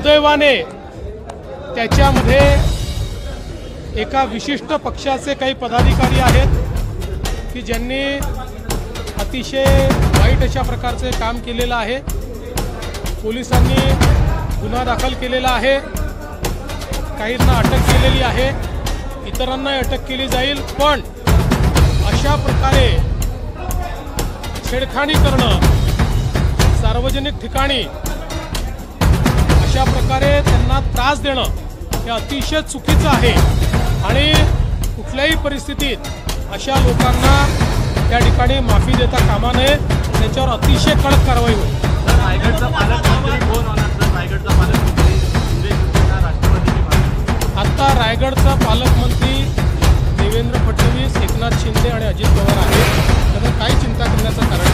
दुर्दैवाने त्याच्यामध्ये एका विशिष्ट पक्षाचे काही पदाधिकारी आहेत की ज्यांनी अतिशय वाईट अशा प्रकारचे काम केलेलं आहे। पोलिसांनी गुन्हा दाखल केलेला आहे, काहींना अटक केलेली आहे, इतरांना अटक केली जाईल। पण अशा प्रकारे छेडखानी करणं सार्वजनिक ठिकाणी, अशा प्रकारे त्यांना त्रास देणं हे अतिशय चुकीचं आहे आणि कुठल्याही परिस्थितीत अशा लोकांना त्या ठिकाणी माफी देता कामा नये, त्याच्यावर अतिशय कडक कारवाई होईल। रायगडचा पालकमंत्री कोण होणार? रायगडचा पालकमंत्री राष्ट्रवादीची आता रायगडचा पालकमंत्री देवेंद्र फडणवीस, एकनाथ शिंदे आणि अजित पवार आहेत, त्यामुळे काही चिंता करण्याचं कारण